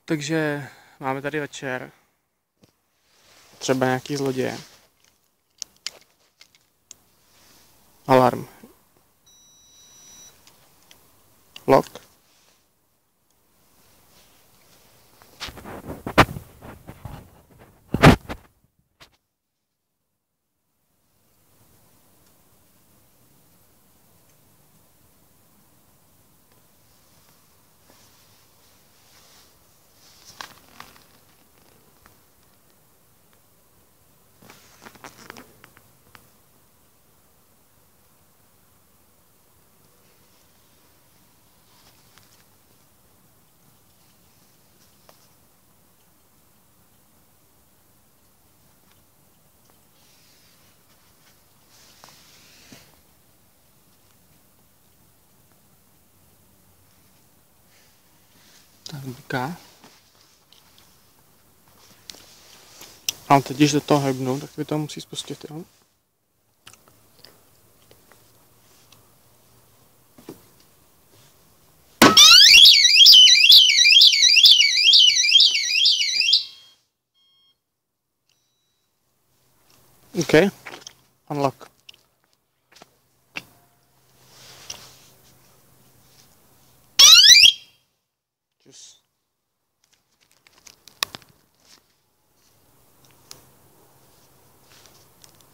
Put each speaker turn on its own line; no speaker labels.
Takže máme tady večer. Třeba nějaký zloděje. Alarm. Lock. Tak bliká. A teď, když do toho hebnu, tak vy to musí spustit, jo? OK. Unlock. Tschüss.